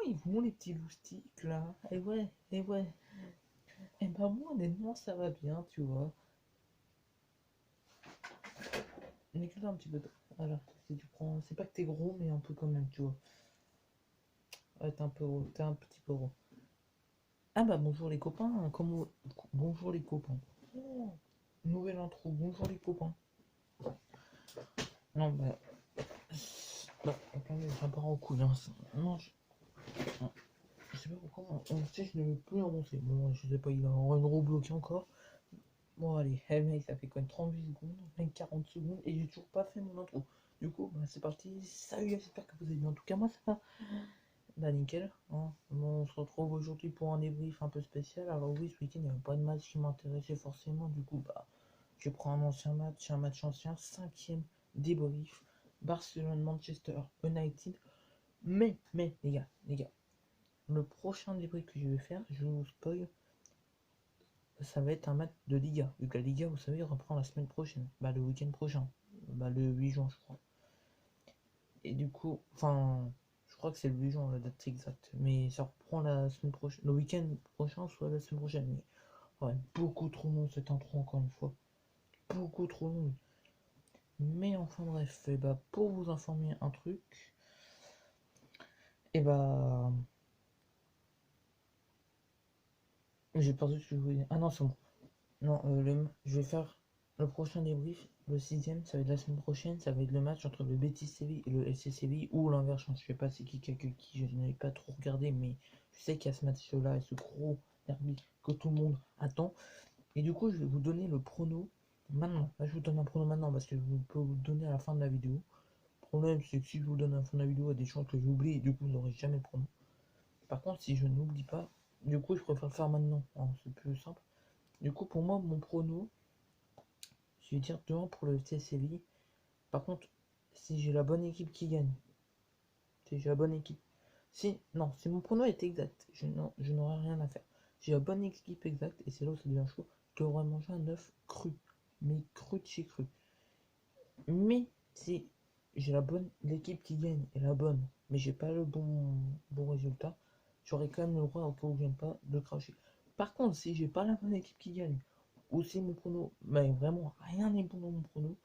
ils vont les petits loustiques là? Et ouais, et ouais. Et bah moi honnêtement ça va bien, tu vois. Nique un petit peu. Voilà, si tu prends. C'est pas que t'es gros, mais un peu quand même, tu vois. Ouais, t'es un peu gros, t'es un petit peu gros. Ah bah bonjour les copains, comment. Bonjour les copains. Oh, nouvelle intro, bonjour les copains. Non bah. Non, attendez, ça part en couille, hein. Non, non, je sais pas pourquoi. Tu sais, je ne veux plus avancer. Bon, je sais pas, il a un euro bloqué encore. Bon, allez, hey, mec, ça fait quand même 38 secondes, même 40 secondes, et j'ai toujours pas fait mon intro. Du coup, bah, c'est parti. Salut, j'espère que vous allez bien. En tout cas, moi, ça va. Bah, nickel. Hein. Bon, on se retrouve aujourd'hui pour un débrief un peu spécial. Alors, oui, ce week-end, il n'y avait pas de match qui m'intéressait forcément. Du coup, bah, je prends un match ancien, cinquième débrief. Barcelone-Manchester United. Mais, les gars, le prochain débrief que je vais faire, je vous spoil, ça va être un match de Liga. Vu que la Liga, vous savez, reprend la semaine prochaine. Bah, le week-end prochain. Bah, le 8 juin, je crois. Et du coup, enfin, je crois que c'est le 8 juin, la date exacte. Mais ça reprend la semaine prochaine. Le week-end prochain, soit la semaine prochaine. Mais ouais, beaucoup trop long cette intro, encore une fois. Beaucoup trop long. Mais enfin, bref. Et bah, pour vous informer un truc. Et bah. J'ai perdu ce que je voulais dire. Ah non, c'est bon. Non, je vais faire le prochain débrief, le sixième, ça va être la semaine prochaine, ça va être le match entre le Betis Séville et le FC Séville, ou l'inverse, je sais pas c'est qui je n'avais pas trop regardé, mais je sais qu'il y a ce match-là et ce gros derby que tout le monde attend. Et du coup, je vais vous donner le prono maintenant. Là, je vous donne un prono maintenant parce que je peux vous le donner à la fin de la vidéo. Le problème, c'est que si je vous donne à la fin de la vidéo, il y a des chances que j'oublie et du coup, vous n'aurez jamais le prono. Par contre, si je n'oublie pas, du coup, je préfère le faire maintenant. Hein, c'est plus simple. Du coup, pour moi, mon prono, je vais dire 2-1 pour le FC Séville. Par contre, si j'ai la bonne équipe qui gagne, si j'ai la bonne équipe, si mon prono est exact, je n'aurai rien à faire. J'ai la bonne équipe exacte, et c'est là où ça devient chaud, je devrais manger un œuf cru, mais cru de chez cru. Mais si j'ai l'équipe qui gagne est la bonne, mais j'ai pas le bon résultat, j'aurai quand même le droit, au cas où je viens pas, de cracher. Par contre, si j'ai pas la bonne équipe qui gagne, ou si mon prono, mais vraiment rien n'est bon dans mon prono,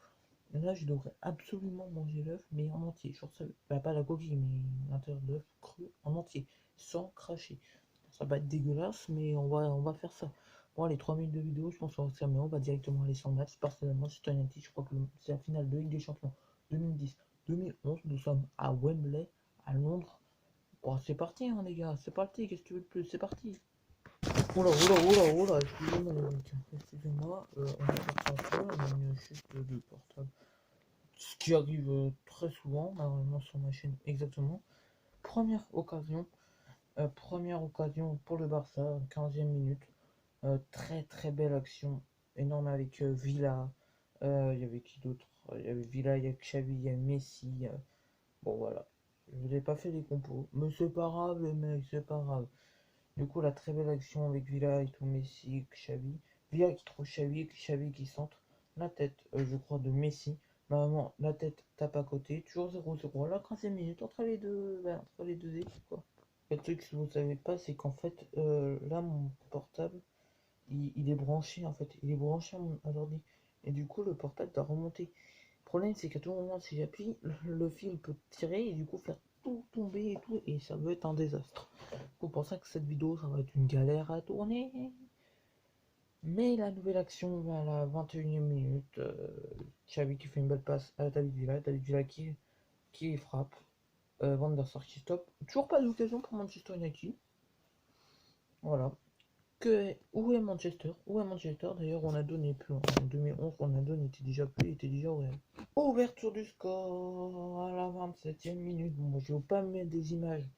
là je devrais absolument manger l'œuf, mais en entier. Genre ça, bah, pas la coquille, mais l'intérieur de l'œuf cru en entier, sans cracher. Ça va être dégueulasse, mais on va faire ça. Bon, les 3 minutes de vidéo, je pense qu'on va se on va directement aller sur le match. Personnellement, c'est United, je crois que c'est la finale de Ligue des Champions 2010-2011. Nous sommes à Wembley, à Londres. Bon, c'est parti, hein, les gars, c'est parti. Qu'est-ce que tu veux de plus? C'est parti. Oula, excusez-moi, on va sortir un peu, on a une chute de portable. Ce qui arrive très souvent, normalement sur ma chaîne, exactement. Première occasion pour le Barça, 15e minute. Très très belle action, énorme avec Villa. Il y avait qui d'autre? Il y avait Villa, il y a Xavi, il y a Messi. Bon voilà, je n'ai pas fait les compos, mais c'est pas grave les mecs, c'est pas grave. Du coup, la très belle action avec Villa et tout, Messi, Xavi. Villa qui trouve Xavi, Xavi qui centre. La tête, je crois, de Messi. Normalement, la tête tape à côté. Toujours 0-0. La 15e minute entre les deux équipes, quoi. Le truc que vous savez pas, c'est qu'en fait, là, mon portable, il est branché, en fait. Il est branché à l'ordi. Et du coup, le portable doit remonter. Le problème, c'est qu'à tout moment, si j'appuie, le fil peut tirer et du coup faire tout tomber et tout. Et ça peut être un désastre. C'est pour ça que cette vidéo, ça va être une galère à tourner. Mais la nouvelle action à la 21e minute, Xavi qui fait une belle passe à David Villa qui frappe, Van der Sar qui stoppe. Toujours pas d'occasion pour Manchester United. Voilà. Où est Manchester? Où est Manchester? D'ailleurs, Ronaldo n'est plus. En 2011, Ronaldo n'était déjà plus, il était déjà au Real. Ouverture du score à la 27e minute. Bon, moi, je vais pas mettre des images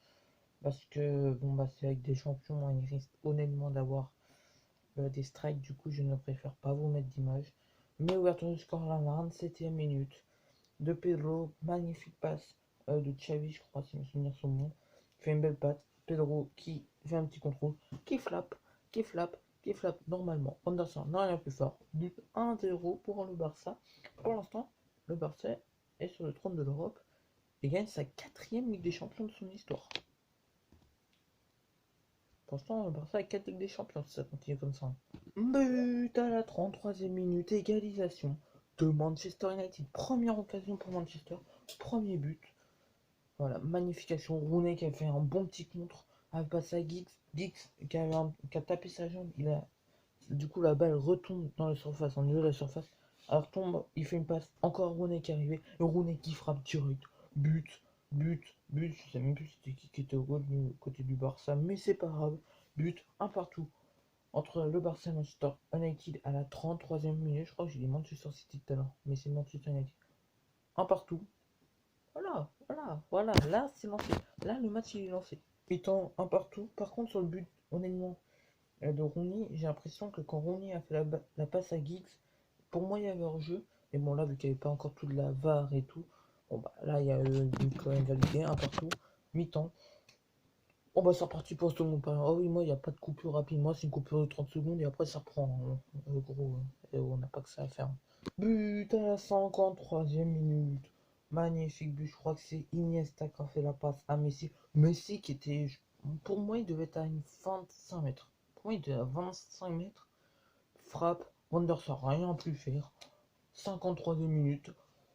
parce que bon, bah, c'est avec des champions, hein, il risque honnêtement d'avoir des strikes, du coup je ne préfère pas vous mettre d'image. Mais ouverture du score à la 27e minute de Pedro, magnifique passe de Xavi, je crois, si mes souvenirs sont bons. Il fait une belle patte. Pedro qui fait un petit contrôle, qui flappe, qui flappe normalement. Anderson n'a rien plus fort. But 1-0 pour le Barça. Pour l'instant, le Barça est sur le trône de l'Europe et gagne sa 4e Ligue des Champions de son histoire. Franchement, le Barça a 4 Ligues des Champions si ça continue comme ça. But à la 33e minute, égalisation de Manchester United. Première occasion pour Manchester, premier but. Voilà, magnification. Rooney qui a fait un bon petit contre, a passé à Giggs. Giggs qui a tapé sa jambe. Du coup, la balle retombe dans la surface, en milieu de la surface. Alors tombe, il fait une passe. Encore Rooney qui est arrivé. Et Rooney qui frappe direct. But, but. Je sais même plus c'était qui était au côté du Barça, mais c'est pas grave. But, un partout entre le Barça et Manchester United à la 33e minute. Je crois que j'ai dit Manchester City tout à l'heure, mais c'est Manchester United. Un partout. Voilà. Là, c'est lancé. Là, le match, il est lancé. Étant un partout. Par contre, sur le but, honnêtement, de Rooney, j'ai l'impression que quand Rooney a fait la passe à Giggs, pour moi, il y avait hors-jeu. Mais bon, là, vu qu'il n'y avait pas encore tout de la VAR et tout, bon, bah, là, il y a eu quand même validé. Un partout. Mi-temps. Bon, bah, c'est reparti pour tout le monde. Oh oui, moi, il n'y a pas de coupure rapide. Moi, c'est une coupure de 30 secondes et après, ça reprend. Gros, on n'a pas que ça à faire. But à la 53e minute. Magnifique but. Je crois que c'est Iniesta qui a fait la passe à Messi. Messi qui était. Pour moi, il devait être à une 25 mètres. Pour moi, il était à 25 mètres. Frappe. Wanderson, rien pu faire. 53e minute.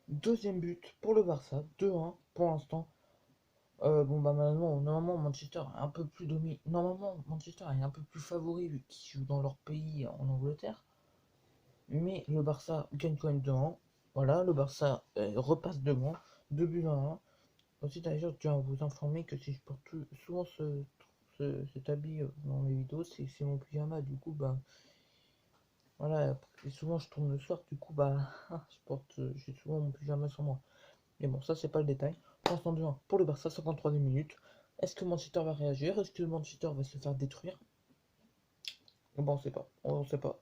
Deuxième but pour le Barça. 2-1 pour l'instant. Bon bah normalement Manchester est un peu plus Normalement Manchester est un peu plus favori vu qu'ils jouent dans leur pays en Angleterre. Mais le Barça gagne quand même 2-1. Voilà, le Barça repasse devant, 2 buts à 1. Ensuite, d'ailleurs, je tiens à vous informer que si je porte souvent cet habit dans mes vidéos, c'est mon pyjama. Du coup, bah voilà, et souvent je tourne le soir, du coup, bah j'ai souvent mon pyjama sur moi. Mais bon, ça, c'est pas le détail. Pour l'instant, 2-1 pour le Barça, 53e minute. Est-ce que Manchester va réagir? Est-ce que Manchester va se faire détruire? Bon, on sait pas. On sait pas.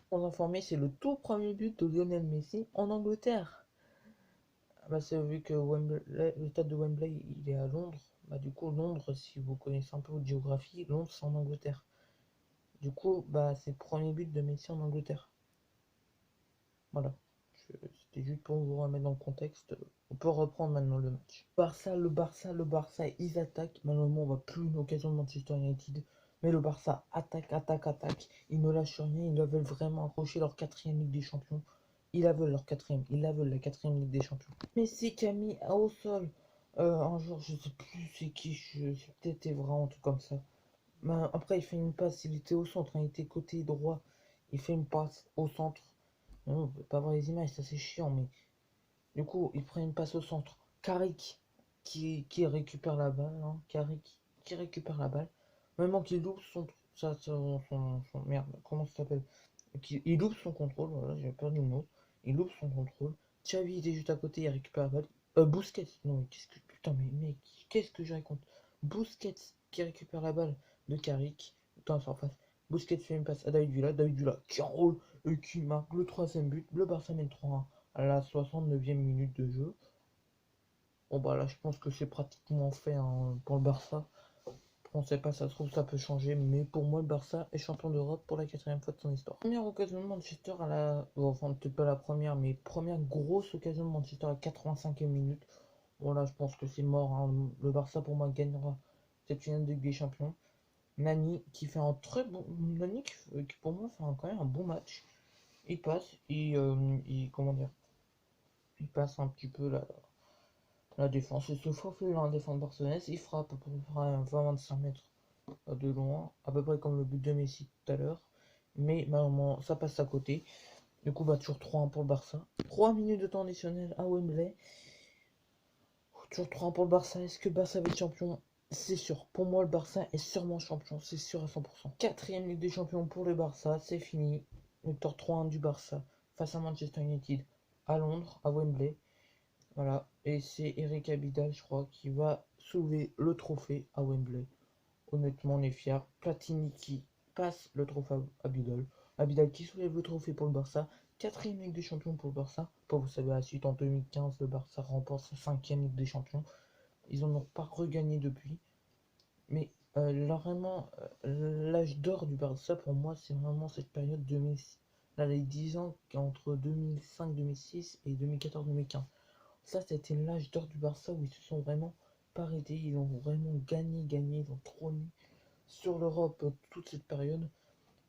Pour vous informer, c'est le tout premier but de Lionel Messi en Angleterre. Bah, c'est vu que le stade de Wembley, il est à Londres. Bah, du coup, Londres, si vous connaissez un peu votre géographie, Londres, c'est en Angleterre. Du coup, bah, c'est le premier but de Messi en Angleterre. Voilà. C'était juste pour vous remettre dans le contexte. On peut reprendre maintenant le match. Le Barça, ils attaquent. Malheureusement, on voit plus une occasion de Manchester United. Mais le Barça attaque. Ils ne lâchent rien. Ils veulent vraiment accrocher leur quatrième Ligue des Champions. Ils la veulent leur quatrième. Ils la veulent la quatrième Ligue des Champions. Messi qui a mis au sol un jour, je sais plus c'est qui, c'est peut-être Evra, un truc comme ça. Mais après, il fait une passe. Il était au centre, il était côté droit. Il fait une passe au centre. Non, on peut pas voir les images, ça c'est chiant, mais du coup, il prend une passe au centre. Carrick qui récupère la balle. Hein. Carrick qui récupère la balle. Même qu'il loupe merde, comment ça s'appelle? Il loupe son contrôle, voilà, j'ai perdu le mot. Il loupe son contrôle. Xavi était juste à côté, il récupère la balle. Busquets, non mais qu'est-ce que. Putain, mais mec, qu'est-ce que je raconte? Busquets qui récupère la balle de Carrick dans la surface. Busquets fait une passe à David Villa qui enroule et qui marque le troisième but. Le Barça mène 3-1 à la 69e minute de jeu. Bon bah là je pense que c'est pratiquement fait hein, pour le Barça. On sait pas, ça se trouve ça peut changer, mais pour moi le Barça est champion d'Europe pour la quatrième fois de son histoire. Première occasion de Manchester à la... Bon, enfin peut-être pas la première, mais première grosse occasion de Manchester à la 85e minute. Bon là je pense que c'est mort, hein. Le Barça pour moi gagnera cette finale de Ligue des Champions. Nani qui fait un très bon... Nani qui pour moi fait quand même un bon match. Il passe, comment dire, il passe un petit peu la défense. Il se faufile dans la défense barcelonaise. Il frappe à peu près 20-25 mètres de loin, à peu près comme le but de Messi tout à l'heure. Mais malheureusement, ça passe à côté. Du coup, bah, toujours 3-1 pour le Barça. 3 minutes de temps additionnel à Wembley. Toujours 3-1 pour le Barça. Est-ce que le Barça va être champion? C'est sûr. Pour moi, le Barça est sûrement champion. C'est sûr à 100%. Quatrième Ligue des Champions pour le Barça. C'est fini. Victoire 3-1 du Barça face à Manchester United à Londres, à Wembley. Voilà, et c'est Eric Abidal, je crois, qui va soulever le trophée à Wembley. Honnêtement, on est fiers. Platini qui passe le trophée à Abidal. Abidal qui soulève le trophée pour le Barça. Quatrième Ligue des Champions pour le Barça. Pour vous savez, la suite en 2015, le Barça remporte sa cinquième Ligue des Champions. Ils n'en ont pas regagné depuis. Mais là, vraiment, l'âge d'or du Barça, pour moi, c'est vraiment cette période 2006. Là, les 10 ans entre 2005-2006 et 2014-2015. Ça, c'était l'âge d'or du Barça où ils se sont vraiment pas arrêtés. Ils ont vraiment gagné, ils ont trôné sur l'Europe toute cette période.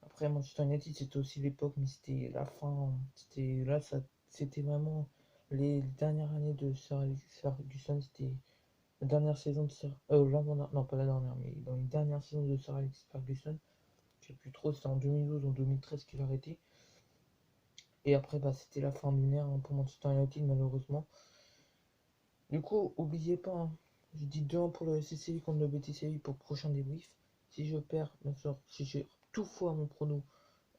Après, Manchester United, c'était aussi l'époque, mais c'était la fin. C'était là, ça, c'était vraiment les dernières années de Sir Alex Ferguson. C'était la dernière saison de Sir. Non, pas la dernière, mais dans les dernières saisons de Sir Alex Ferguson. Je sais plus trop, c'était en 2012 ou 2013 qu'il a arrêté. Et après, bah, c'était la fin d'une ère pour Manchester United, malheureusement. Du coup, oubliez pas, hein, je dis 2-1 pour le SCCI contre le BTCI pour le prochain débrief. Si je perds, bien sûr, si j'ai tout faux à mon prono,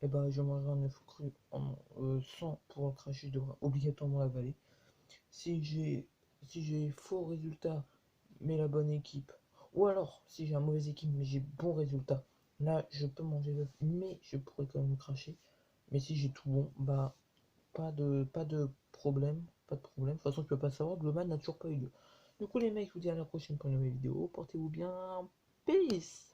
et ben je mangerai un œuf cru sans pouvoir cracher, je devrais obligatoirement l'avaler. Si j'ai faux résultat, mais la bonne équipe, ou alors si j'ai un mauvais équipe, mais j'ai bon résultat, là je peux manger l'œuf, mais je pourrais quand même cracher. Mais si j'ai tout bon, bah pas de problème, pas de problème. De toute façon, tu peux pas savoir, Global n'a toujours pas eu lieu. Du coup, les mecs, je vous dis à la prochaine pour une nouvelle vidéo. Portez-vous bien. Peace!